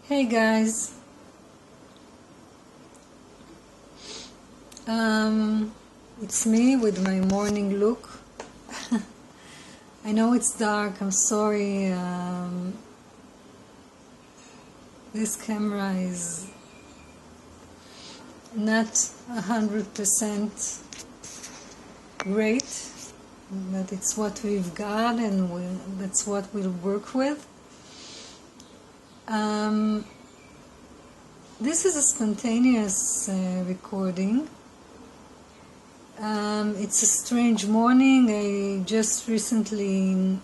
Hey guys, it's me with my morning look. I know it's dark, I'm sorry. This camera is not 100% great, but it's what we've got and that's what we'll work with. This is a spontaneous recording. It's a strange morning. I just recently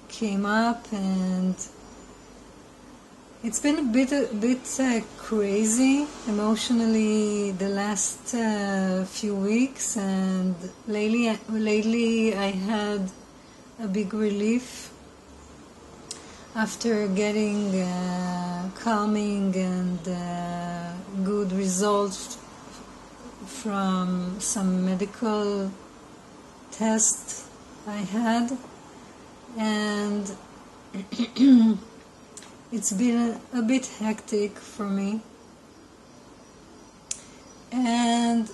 came up and it's been a bit crazy emotionally the last few weeks, and lately I had a big relief after getting calming and good results from some medical test I had, and it's been a bit hectic for me, and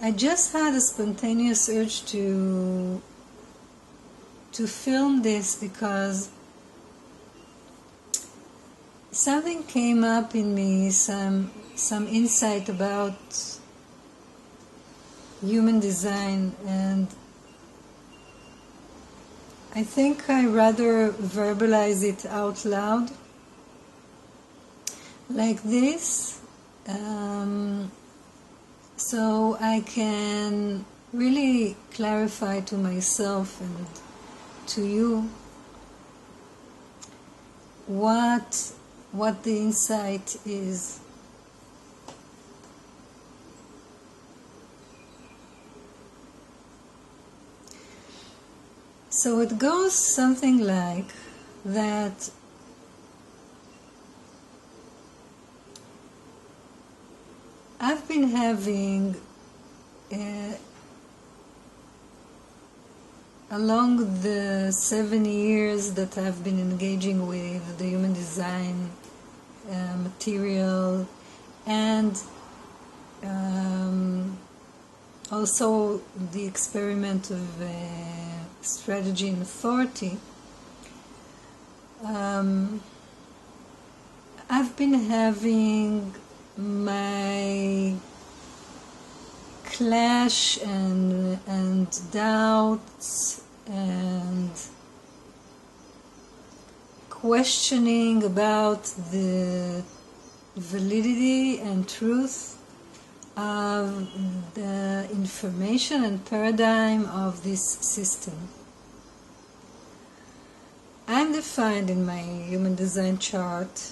I just had a spontaneous urge to film this because something came up in me, some insight about human design, and I think I rather verbalize it out loud like this, so I can really clarify to myself and to you what the insight is. So it goes something like that. I've been having along the 7 years that I've been engaging with the human design material, and also the experiment of strategy and authority, I've been having my clash and doubts and questioning about the validity and truth of the information and paradigm of this system. I'm defined in my human design chart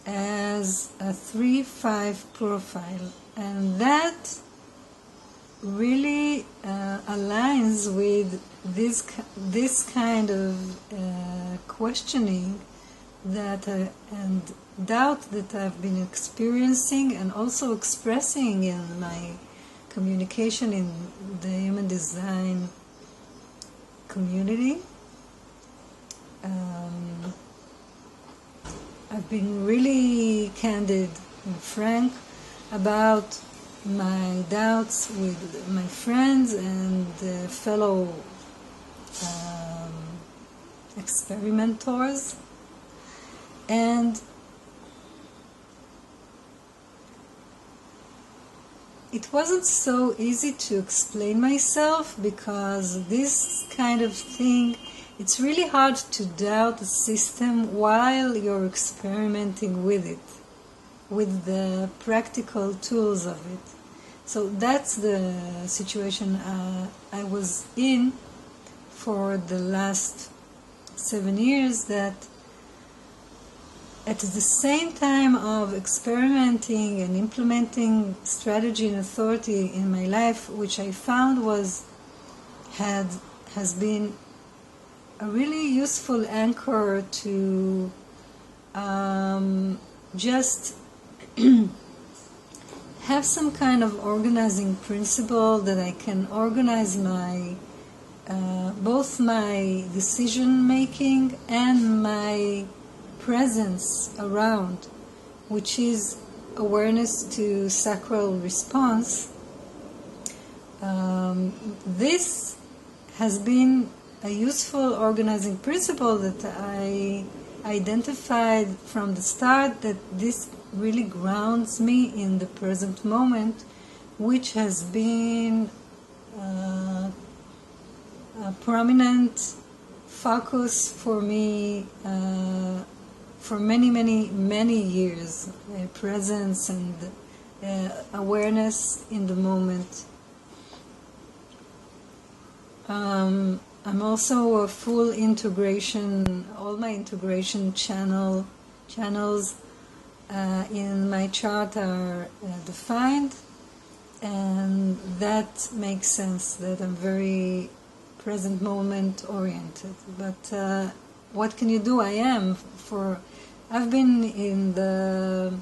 as a 3-5 profile, and that really aligns with this kind of questioning that and doubt that I've been experiencing and also expressing in my communication in the human design community. I've been really candid and frank about my doubts with my friends and fellow experimentors, and it wasn't so easy to explain myself, because this kind of thing, it's really hard to doubt the system while you're experimenting with it, with the practical tools of it. So that's the situation I was in for the last 7 years, that at the same time of experimenting and implementing strategy and authority in my life, which I found has been a really useful anchor to just have some kind of organizing principle that I can organize my both my decision making and my presence around, which is awareness to sacral response. This has been a useful organizing principle that I identified from the start, that this really grounds me in the present moment, which has been a prominent focus for me for many years. Presence and awareness in the moment. I'm also a full integration, all my integration channels in my chart are defined, and that makes sense that I'm very present moment oriented. But what can you do? I've been in the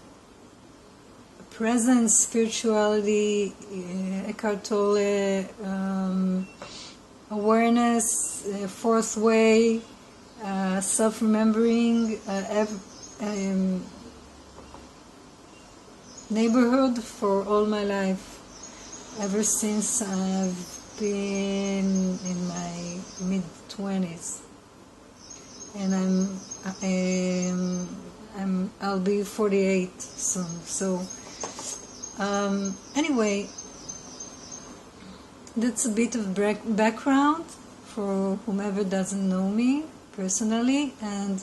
presence, spirituality, Eckhart Tolle, awareness, fourth way, self-remembering, neighborhood for all my life, ever since I've been in my mid-20s, and I'll be 48 soon. So anyway, that's a bit of background for whomever doesn't know me personally. And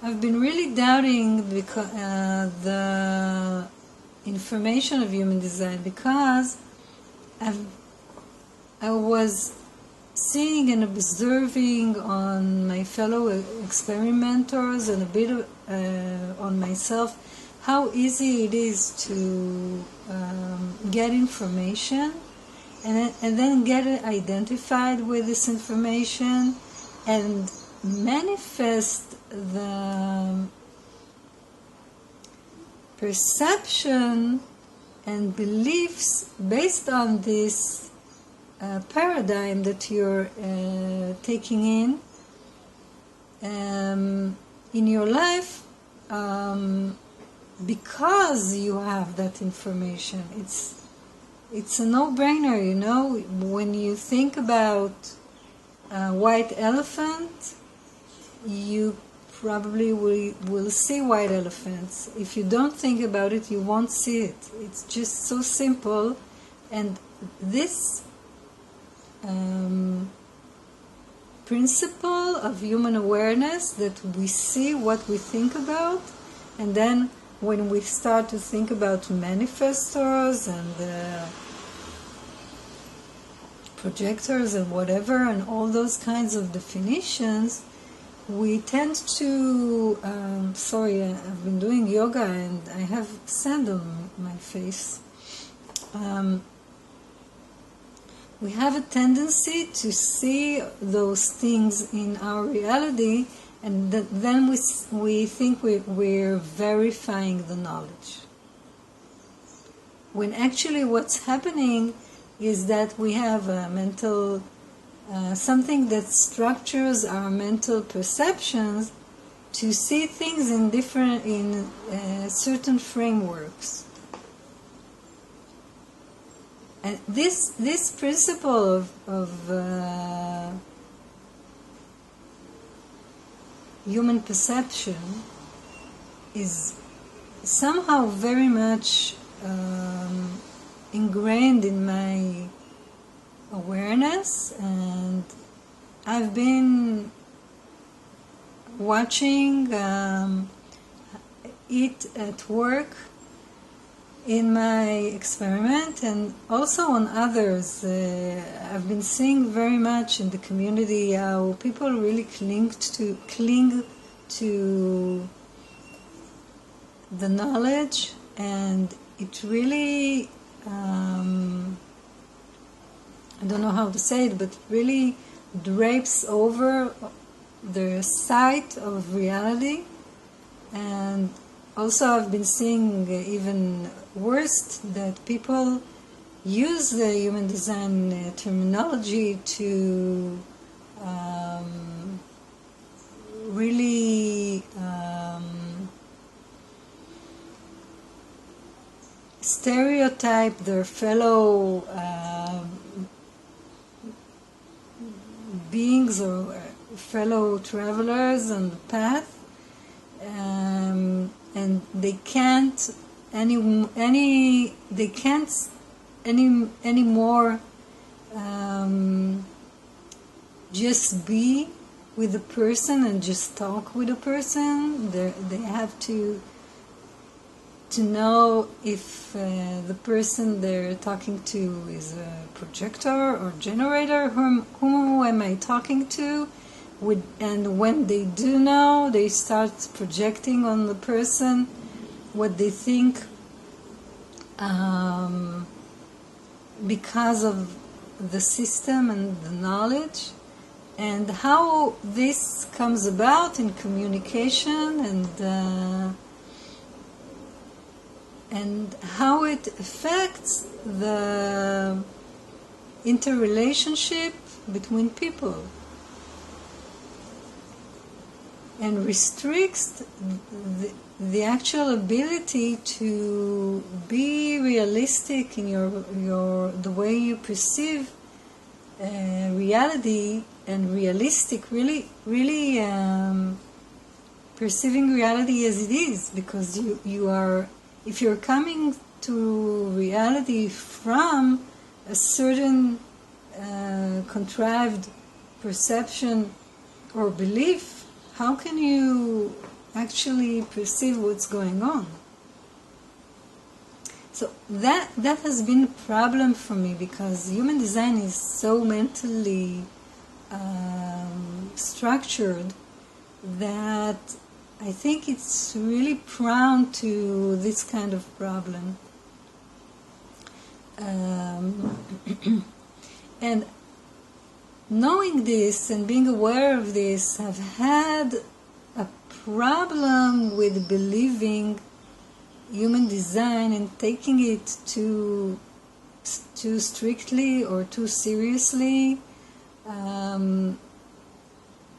I've been really doubting the information of human design, because I was seeing and observing on my fellow experimenters and a bit on myself how easy it is to get information and then get it identified with this information and manifest the perception and beliefs based on this paradigm that you're taking in your life, because you have that information. It's a no-brainer, you know. When you think about a white elephant, you probably will see white elephants. If you don't think about it, you won't see it. It's just so simple. And this principle of human awareness, that we see what we think about, and then when we start to think about manifestors and projectors and whatever, and all those kinds of definitions, we tend to, I've been doing yoga and I have sand on my face. We have a tendency to see those things in our reality, and then we think we're verifying the knowledge. When actually what's happening is that we have a mental, something that structures our mental perceptions to see things in certain frameworks. And this principle of human perception is somehow very much ingrained in my awareness, and I've been watching it at work in my experiment and also on others. I've been seeing very much in the community how people really cling to the knowledge, and it really, I don't know how to say it, but really drapes over the sight of reality. And also I've been seeing even worse, that people use the human design terminology to really stereotype their fellow beings or fellow travelers on the path, and they can't anymore just be with a person and just talk with a person. They have to know if the person they're talking to is a projector or generator. Whom am I talking to? And when they do know, they start projecting on the person what they think, because of the system and the knowledge, and how this comes about in communication, and how it affects the interrelationship between people, and restricts the actual ability to be realistic in the way you perceive reality, and really perceiving reality as it is, because you are, if you're coming to reality from a certain contrived perception or belief, how can you actually perceive what's going on? So that has been a problem for me, because human design is so mentally structured that I think it's really prone to this kind of problem. And knowing this and being aware of this, I've had a problem with believing human design and taking it too strictly or too seriously,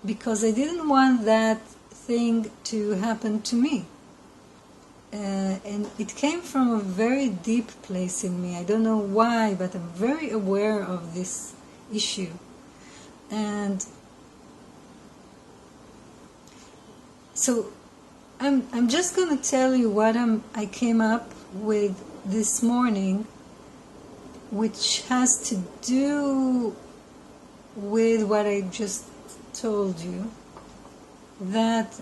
because I didn't want that thing to happen to me. And it came from a very deep place in me. I don't know why, but I'm very aware of this issue. And so I'm just going to tell you what I came up with this morning, which has to do with what I just told you, that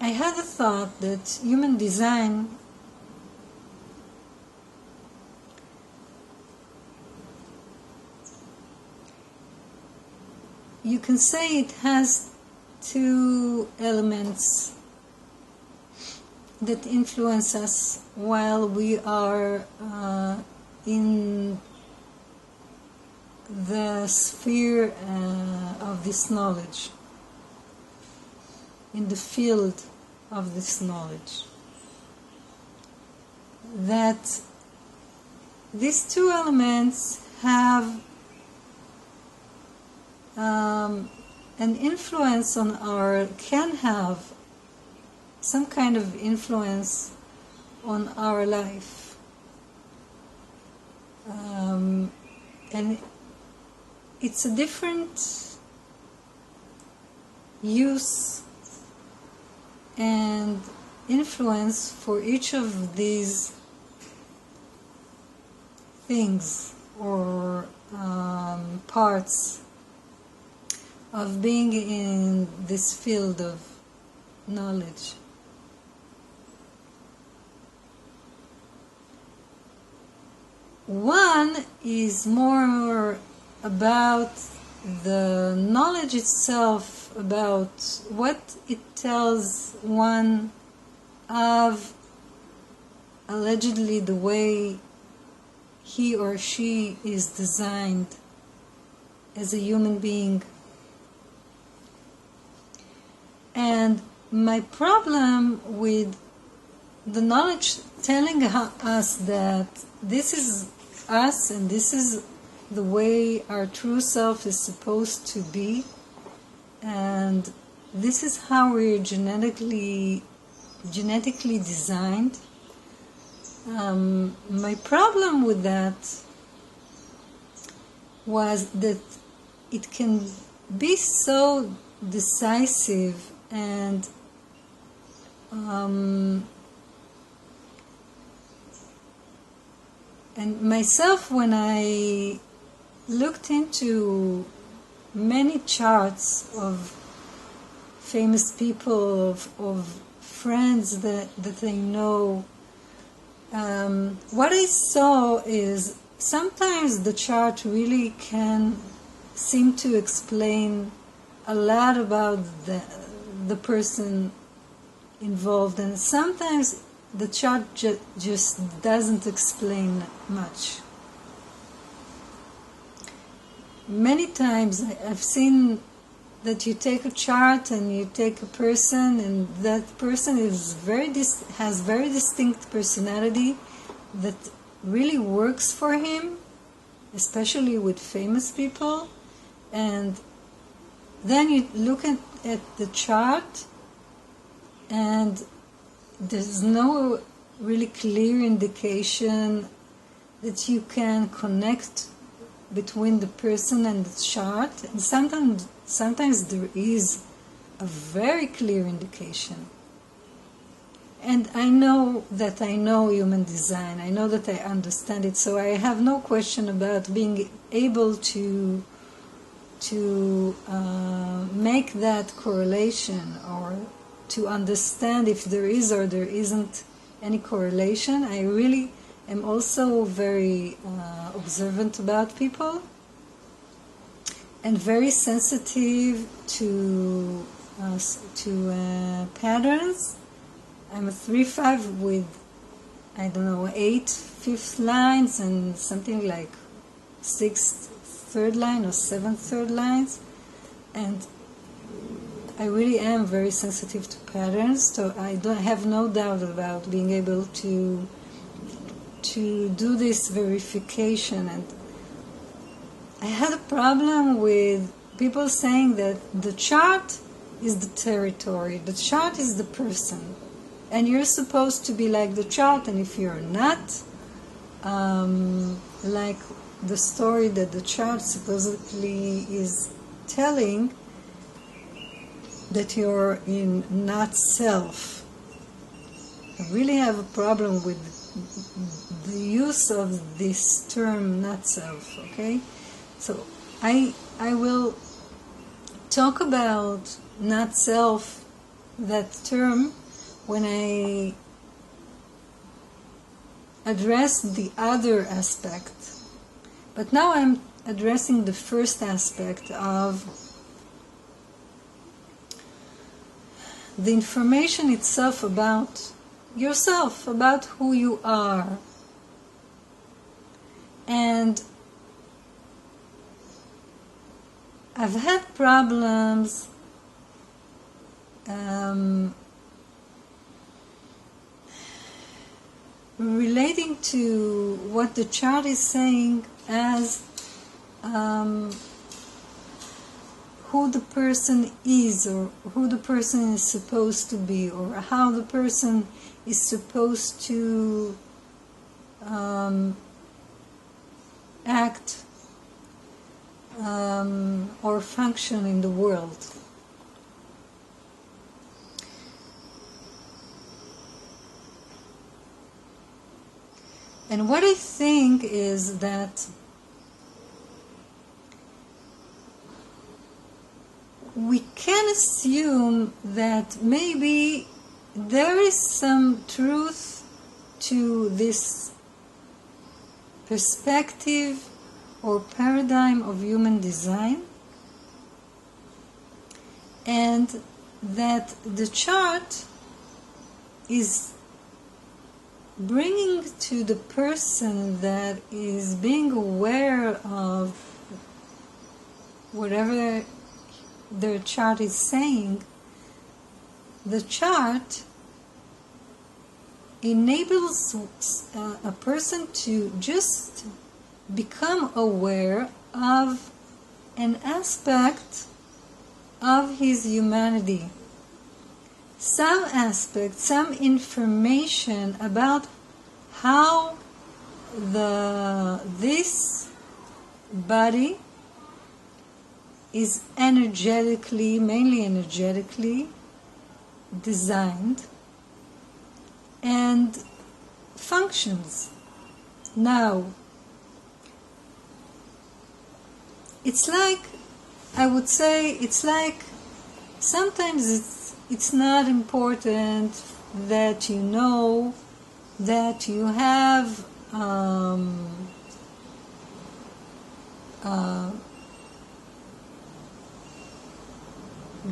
I had a thought that human design you can say it has two elements that influence us while we are in the sphere of this knowledge, in the field of this knowledge. That these two elements have an influence on can have some kind of influence on our life. And it's a different use and influence for each of these things or parts of being in this field of knowledge. One is more about the knowledge itself, about what it tells one of allegedly the way he or she is designed as a human being. And my problem with the knowledge telling us that this is us and this is the way our true self is supposed to be, and this is how we're genetically designed. My problem with that was that it can be so decisive and myself, when I looked into many charts of famous people, of friends that I know, what I saw is sometimes the chart really can seem to explain a lot about the person involved, and sometimes the chart just doesn't explain much. Many times I've seen that you take a chart and you take a person, and that person is has very distinct personality that really works for him, especially with famous people. And then you look at the chart, and there's no really clear indication that you can connect between the person and the chart. And sometimes there is a very clear indication. And I know that I know human design. I know that I understand it. So I have no question about being able to make that correlation, or to understand if there is or there isn't any correlation. I really am also very observant about people and very sensitive to patterns. I'm a 3-5 with, I don't know, 8 fifth lines and something like 6 third line or 7 third lines, and I really am very sensitive to patterns, so I have no doubt about being able to do this verification. And I had a problem with people saying that the chart is the territory, the chart is the person, and you're supposed to be like the chart, and if you're not, like the story that the chart supposedly is telling, that you're in not self. I really have a problem with the use of this term not self, okay? So I will talk about not self, that term, when I address the other aspect. But now I'm addressing the first aspect of the information itself about yourself, about who you are. And I've had problems relating to what the chart is saying as who the person is, or who the person is supposed to be, or how the person is supposed to act or function in the world. And what I think is that we can assume that maybe there is some truth to this perspective or paradigm of human design, and that the chart is bringing to the person that is being aware of whatever their chart is saying. The chart enables a person to just become aware of an aspect of his humanity, some aspect, some information about how this body is energetically, mainly energetically designed and functions. Now, it's like, I would say, it's like sometimes it's not important that you know that you have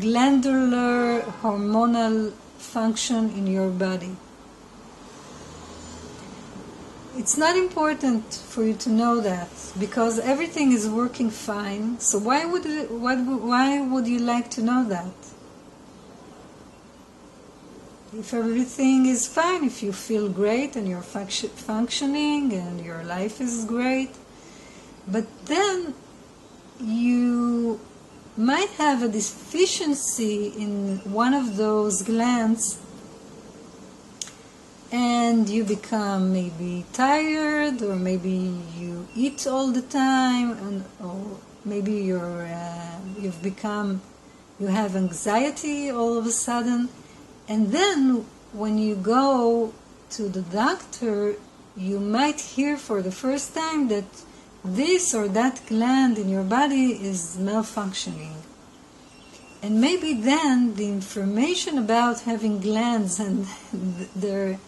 glandular hormonal function in your body. It's not important for you to know that, because everything is working fine. So why would you like to know that? If everything is fine, if you feel great and you're functioning and your life is great, but then you might have a deficiency in one of those glands, and you become maybe tired, or maybe you eat all the time, or maybe you have anxiety all of a sudden. And then when you go to the doctor, you might hear for the first time that this or that gland in your body is malfunctioning. And maybe then the information about having glands and their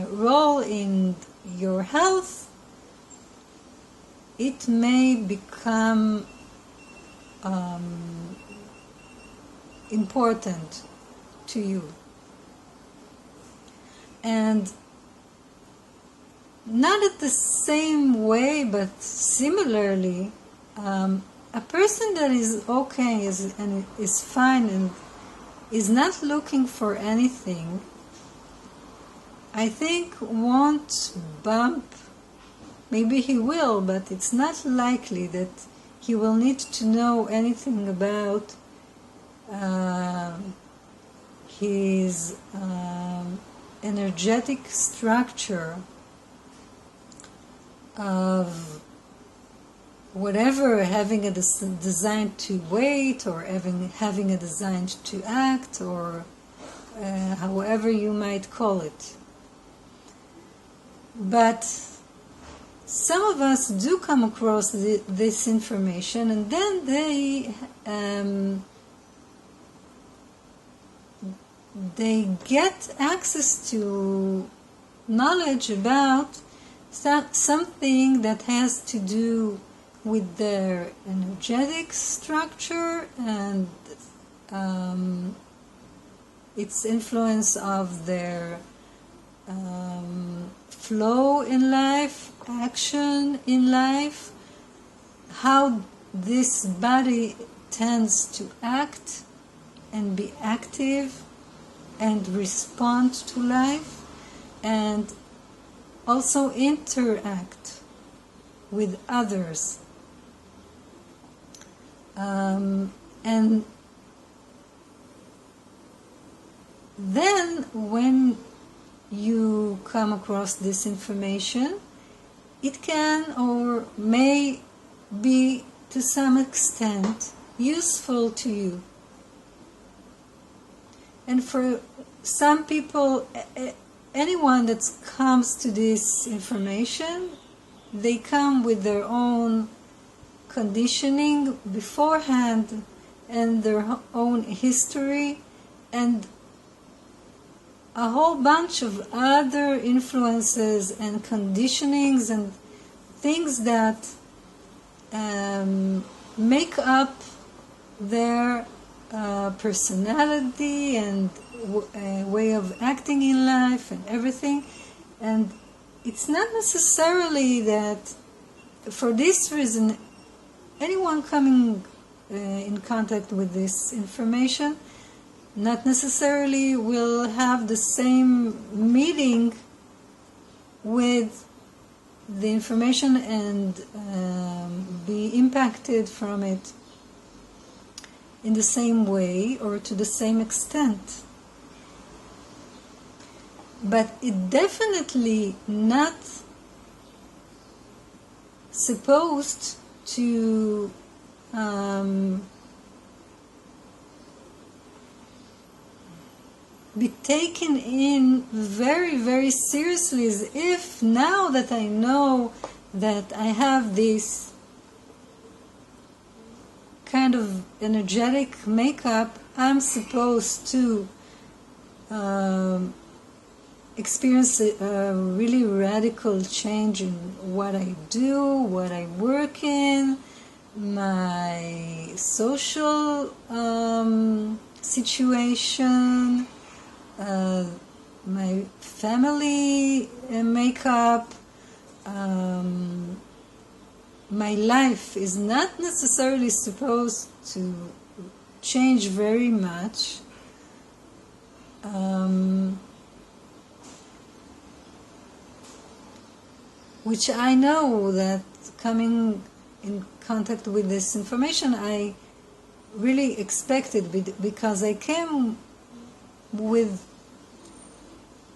role in your health, it may become important to you. And not at the same way, but similarly, a person that is okay and is fine and is not looking for anything, I think won't bump. Maybe he will, but it's not likely that he will need to know anything about his energetic structure of whatever, having a design to wait, or having a design to act, or however you might call it. But some of us do come across this information, and then they get access to knowledge about something that has to do with their energetic structure and its influence of their flow in life, action in life, how this body tends to act and be active and respond to life, and also interact with others. And then when you come across this information, it can or may be to some extent useful to you. And for some people, anyone that comes to this information, they come with their own conditioning beforehand and their own history and a whole bunch of other influences and conditionings and things that make up their personality and way of acting in life and everything. And it's not necessarily that for this reason anyone coming in contact with this information not necessarily will have the same meaning with the information and be impacted from it in the same way or to the same extent. But it definitely not supposed to be taken in very, very seriously, as if now that I know that I have this kind of energetic makeup, I'm supposed to experience a really radical change in what I do, what I work in, my social situation, my family makeup. My life is not necessarily supposed to change very much. Which I know that coming in contact with this information, I really expected, because I came with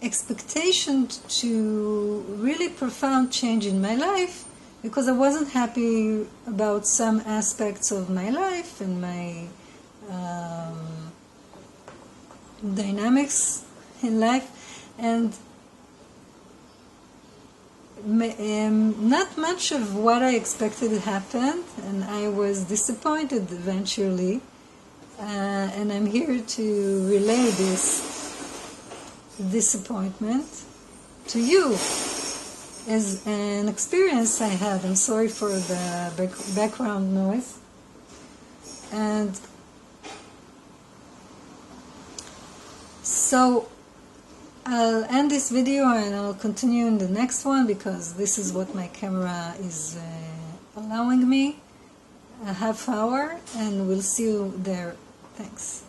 expectation to really profound change in my life, because I wasn't happy about some aspects of my life and my dynamics in life, and not much of what I expected happened, and I was disappointed eventually. And I'm here to relay this disappointment to you as an experience I had. I'm sorry for the background noise. And so I'll end this video and I'll continue in the next one, because this is what my camera is allowing me, a half hour, and we'll see you there. Thanks.